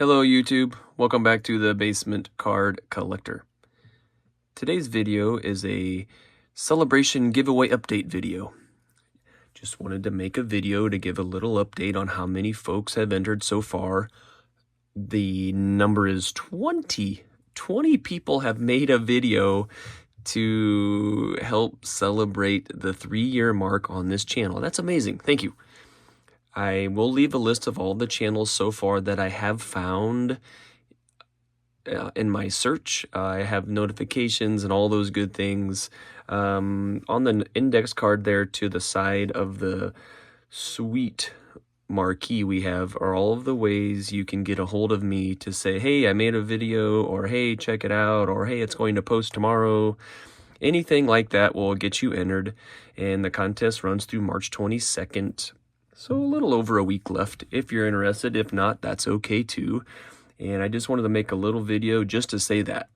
Hello YouTube, welcome back to the Basement Card Collector. Today's video is a celebration giveaway update video. Just wanted to make a video to give a little update on how many folks have entered so far. The number is 20. 20 people have made a video to help celebrate the 3-year mark on this channel. That's amazing, thank you. I will leave a list of all the channels so far that I have found in my search. I have notifications and all those good things. On the index card there to the side of the sweet marquee we have are all of the ways you can get a hold of me to say, hey, I made a video, or hey, check it out, or hey, it's going to post tomorrow. Anything like that will get you entered, and the contest runs through March 22nd. So a little over a week left if you're interested. If not, that's okay too. And I just wanted to make a little video just to say that.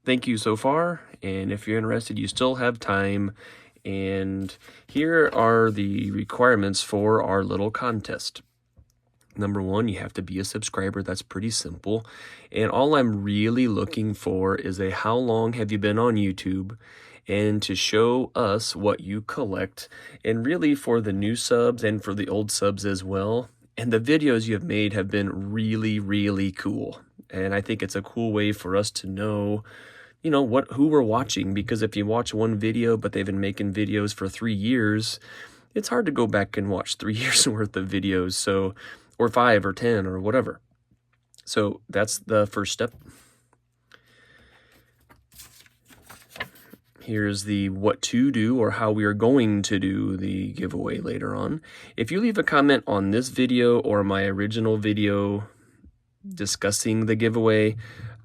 Thank you so far, and if you're interested, you still have time. And here are the requirements for our little contest. Number one, you have to be a subscriber. That's pretty simple. And all I'm really looking for is a how long have you been on YouTube, and to show us what you collect, and really for the new subs and for the old subs as well. And the videos you have made have been really, really cool. And I think it's a cool way for us to know, you know, who we're watching, because if you watch one video, but they've been making videos for 3 years, it's hard to go back and watch 3 years worth of videos. So, or 5 or 10 or whatever. So that's the first step. Here's the what to do, or how we are going to do the giveaway later on. If you leave a comment on this video or my original video discussing the giveaway,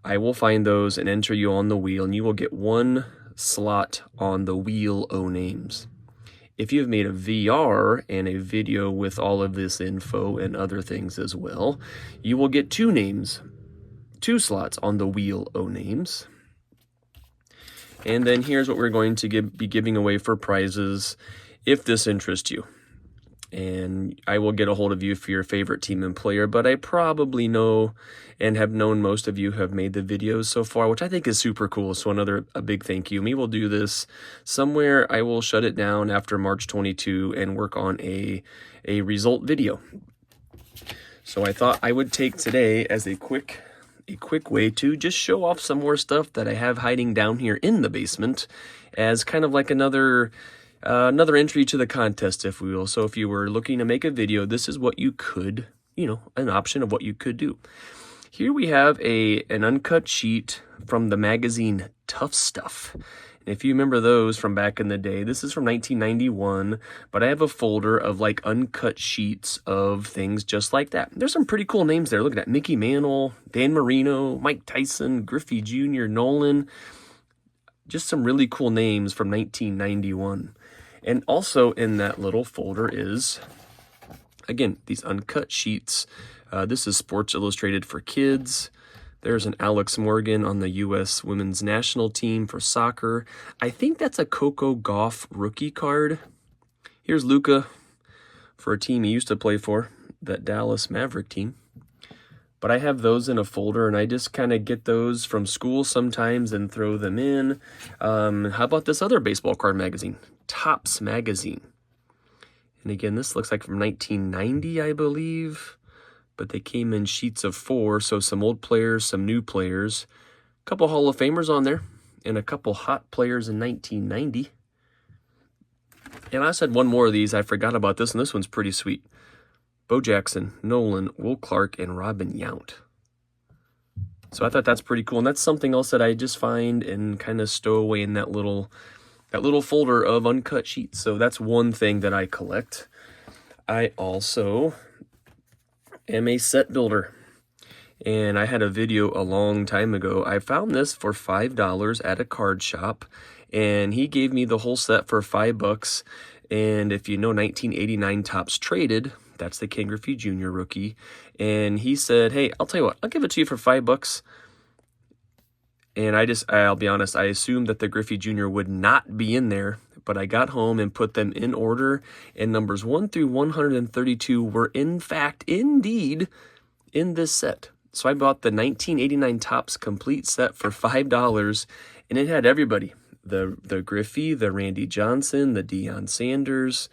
I will find those and enter you on the wheel, and you will get 1 slot on the wheel O names. If you have made a VR and a video with all of this info and other things as well, you will get 2 names, 2 slots on the wheel O names. And then here's what we're going to be giving away for prizes if this interests you. And I will get a hold of you for your favorite team and player, but I probably know and have known most of you have made the videos so far, which I think is super cool. So a big thank you. We will do this somewhere. I will shut it down after March 22 and work on a result video. So I thought I would take today as a quick way to just show off some more stuff that I have hiding down here in the basement, as kind of like another entry to the contest, if we will. So if you were looking to make a video, this is what you could, an option of what you could do. Here we have an uncut sheet from the magazine Tough Stuff. If you remember those from back in the day, this is from 1991, but I have a folder of like uncut sheets of things just like that. There's some pretty cool names there. Look at that: Mickey Mantle, Dan Marino, Mike Tyson, Griffey Jr., Nolan. Just some really cool names from 1991. And also in that little folder is, again, these uncut sheets. This is Sports Illustrated for kids. There's an Alex Morgan on the U.S. women's national team for soccer. I think that's a Coco Gauff rookie card. Here's Luka for a team he used to play for, that Dallas Maverick team. But I have those in a folder, and I just kind of get those from school sometimes and throw them in. How about this other baseball card magazine, Topps Magazine? And again, this looks like from 1990, I believe. But they came in sheets of 4, so some old players, some new players, a couple Hall of Famers on there, and a couple hot players in 1990. And I said one more of these. I forgot about this, and this one's pretty sweet. Bo Jackson, Nolan, Will Clark, and Robin Yount. So I thought that's pretty cool, and that's something else that I just find and kind of stow away in that little folder of uncut sheets. So that's one thing that I collect. I also am a set builder, and I had a video a long time ago. I found this for $5 at a card shop, and he gave me the whole set for $5. And if you know 1989 Topps Traded, that's the Ken Griffey Jr. rookie, and he said, hey, I'll tell you what, I'll give it to you for $5. And I'll be honest, I assumed that the Griffey Jr. would not be in there, but I got home and put them in order, and numbers 1 through 132 were in fact, indeed, in this set. So I bought the 1989 Topps complete set for $5, and it had everybody. The Griffey, the Randy Johnson, the Deion Sanders,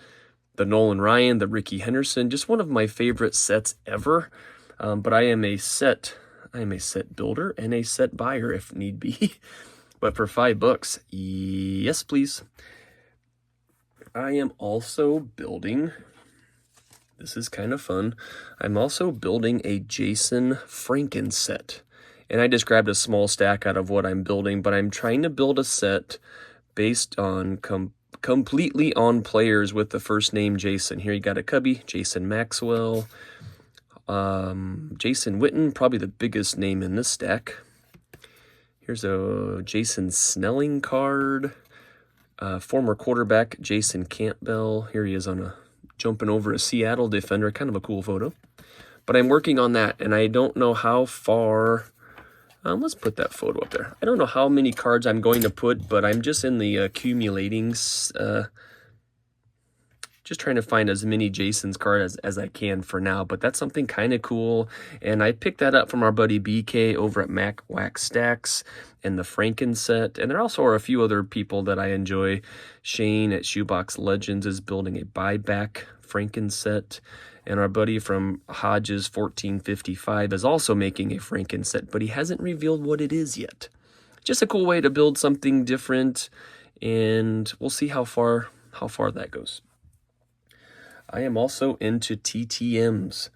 the Nolan Ryan, the Ricky Henderson. Just one of my favorite sets ever. But I am a set builder and a set buyer if need be. But for $5, yes, please. I am also building, this is kind of fun, I'm also building a Jason Franken set. And I just grabbed a small stack out of what I'm building, but I'm trying to build a set based on completely on players with the first name Jason. Here you got a Cubby, Jason Maxwell, Jason Witten, probably the biggest name in this stack. Here's a Jason Snelling card. Former quarterback Jason Campbell. Here he is on jumping over a Seattle defender. Kind of a cool photo. But I'm working on that, and I don't know how far. Let's put that photo up there. I don't know how many cards I'm going to put, but I'm just in the accumulating, just trying to find as many Jason's cards as I can for now. But that's something kind of cool, and I picked that up from our buddy BK over at Mac Wax Stacks and the Franken set. And there also are a few other people that I enjoy. Shane at Shoebox Legends is building a buyback Franken set. And our buddy from Hodges 1455 is also making a Franken set, but he hasn't revealed what it is yet. Just a cool way to build something different, and we'll see how far that goes. I am also into TTMs,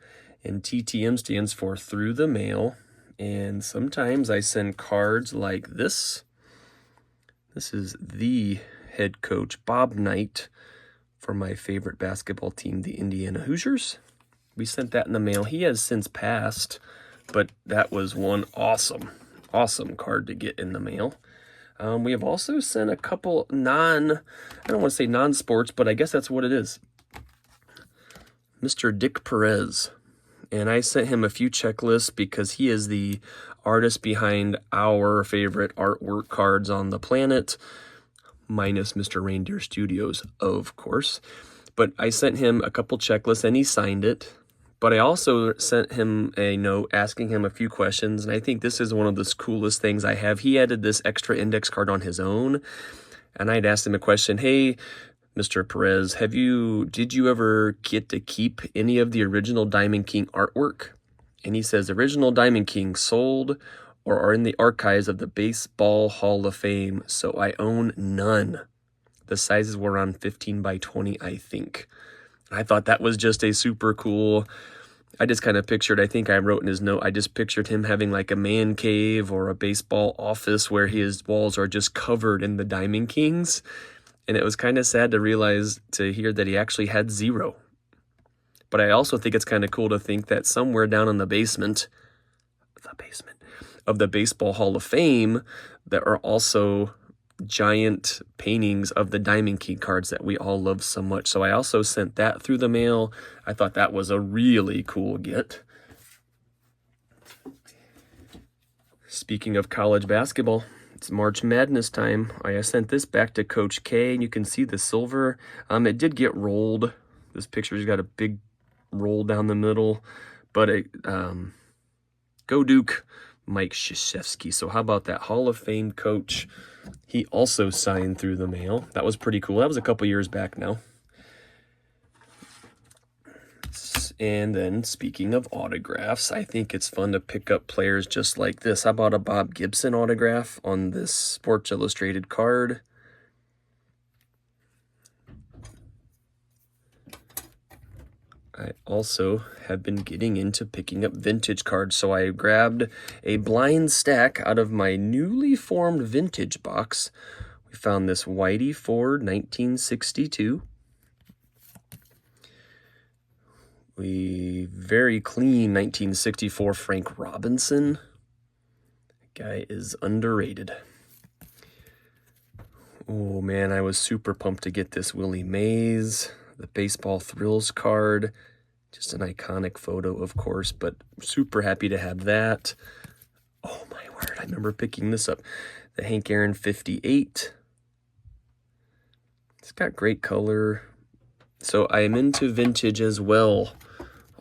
and TTM stands for through the mail, and sometimes I send cards like this. This is the head coach, Bob Knight, for my favorite basketball team, the Indiana Hoosiers. We sent that in the mail. He has since passed, but that was one awesome card to get in the mail. We have also sent a couple I don't want to say non-sports, but I guess that's what it is. Mr. Dick Perez. And I sent him a few checklists because he is the artist behind our favorite artwork cards on the planet, minus Mr. Reindeer Studios, of course. But I sent him a couple checklists and he signed it. But I also sent him a note asking him a few questions, and I think this is one of the coolest things I have. He added this extra index card on his own, and I'd asked him a question. Hey, Mr. Perez, did you ever get to keep any of the original Diamond King artwork? And he says, original Diamond King sold or are in the archives of the Baseball Hall of Fame, so I own none. The sizes were around 15 by 20, I think. I thought that was just a super cool, I just kind of pictured, I think I wrote in his note, I just pictured him having like a man cave or a baseball office where his walls are just covered in the Diamond Kings. And it was kind of sad to hear that he actually had zero. But I also think it's kind of cool to think that somewhere down in the basement of the Baseball Hall of Fame, there are also giant paintings of the Diamond King cards that we all love so much. So I also sent that through the mail. I thought that was a really cool get. Speaking of college basketball, it's March Madness time. I sent this back to Coach K, and you can see the silver. It did get rolled. This picture's got a big roll down the middle, but go Duke, Mike Krzyzewski. So how about that Hall of Fame coach? He also signed through the mail. That was pretty cool. That was a couple years back now. And then speaking of autographs, I think it's fun to pick up players just like this. How about a Bob Gibson autograph on this Sports Illustrated card? I also have been getting into picking up vintage cards, so I grabbed a blind stack out of my newly formed vintage box. We found this Whitey Ford 1962. Very clean 1964 Frank Robinson. That guy is underrated. Oh man, I was super pumped to get this Willie Mays, the Baseball Thrills card. Just an iconic photo, of course, but super happy to have that. Oh my word, I remember picking this up. The Hank Aaron 58. It's got great color. So I am into vintage as well.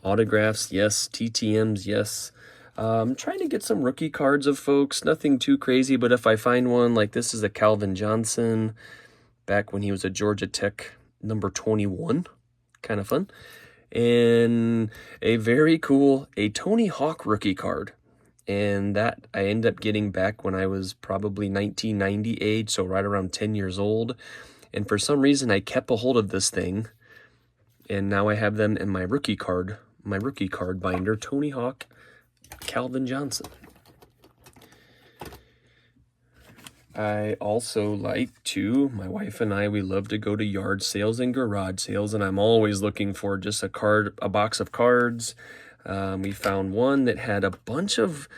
Autographs, yes. TTMs, yes. Trying to get some rookie cards of folks, nothing too crazy, but if I find one, like this is a Calvin Johnson, back when he was a Georgia Tech number 21, kind of fun. And a very cool, a Tony Hawk rookie card. And that I ended up getting back when I was probably 1990 age, so right around 10 years old. And for some reason, I kept a hold of this thing, and now I have them in my rookie card binder, Tony Hawk, Calvin Johnson. I also like to, my wife and I, we love to go to yard sales and garage sales, and I'm always looking for just a box of cards. We found one that had a bunch of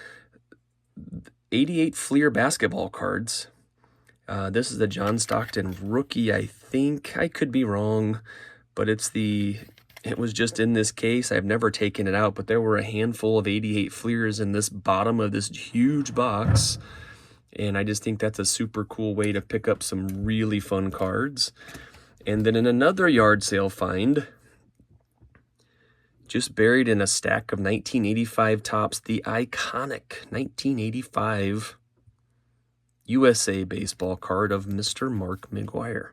88 Fleer basketball cards. This is the John Stockton rookie, I think. I could be wrong, but it was just in this case. I've never taken it out, but there were a handful of 88 Fleers in this bottom of this huge box. And I just think that's a super cool way to pick up some really fun cards. And then in another yard sale find, just buried in a stack of 1985 Topps, the iconic 1985 USA baseball card of Mr. Mark McGwire.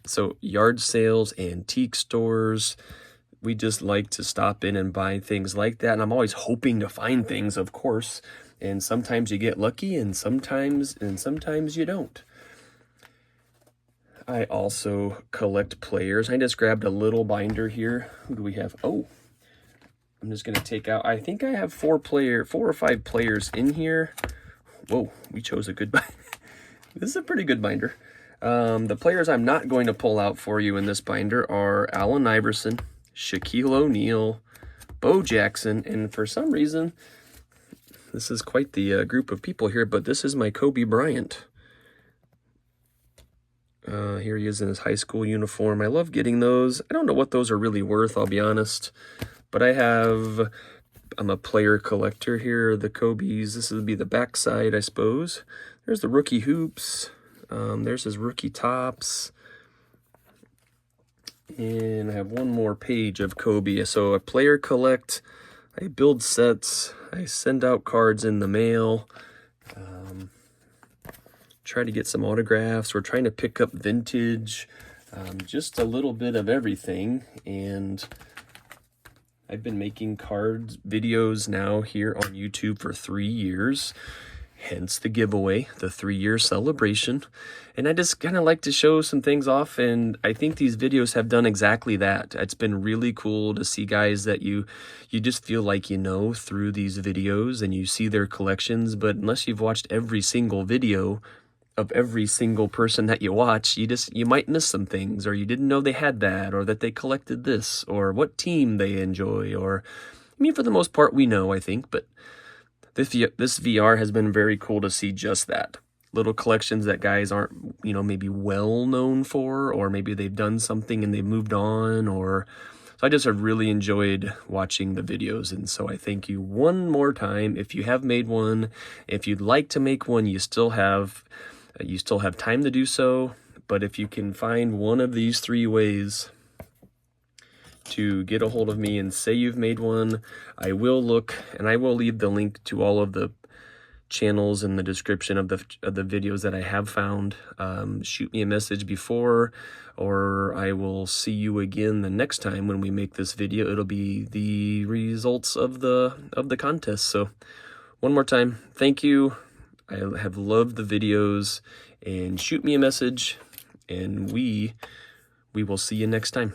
So yard sales, antique stores, we just like to stop in and buy things like that. And I'm always hoping to find things, of course. And sometimes you get lucky, and sometimes you don't. I also collect players. I just grabbed a little binder here. Who do we have? Oh, I'm just going to take out, I think I have 4 or 5 players in here. Whoa, we chose a good binder. This is a pretty good binder. The players I'm not going to pull out for you in this binder are Allen Iverson, Shaquille O'Neal, Bo Jackson, and for some reason, this is quite the group of people here, but this is my Kobe Bryant. Here he is in his high school uniform. I love getting those. I don't know what those are really worth, I'll be honest. But I'm a player collector here, the Kobe's. This would be the backside, I suppose. There's the rookie hoops. There's his rookie tops. And I have one more page of Kobe. So I player collect, I build sets, I send out cards in the mail, try to get some autographs. We're trying to pick up vintage, just a little bit of everything. And I've been making cards videos now here on YouTube for 3 years. Hence the giveaway, the 3-year celebration. And I just kind of like to show some things off, and I think these videos have done exactly that. It's been really cool to see guys that you just feel like you know through these videos, and you see their collections, but unless you've watched every single video of every single person that you watch, you might miss some things, or you didn't know they had that, or that they collected this, or what team they enjoy, or, I mean, for the most part we know, I think, but this VR has been very cool to see just that. Little collections that guys aren't, maybe well known for, or maybe they've done something and they've moved on, so I just have really enjoyed watching the videos. And so I thank you one more time. If you have made one, if you'd like to make one, you still have time to do so. But if you can find one of these 3 ways to get a hold of me and say you've made one, I will look, and I will leave the link to all of the channels in the description of the videos that I have found. Shoot me a message before, or I will see you again the next time when we make this video. It'll be the results of the contest. So one more time, thank you. I have loved the videos, and shoot me a message, and we will see you next time.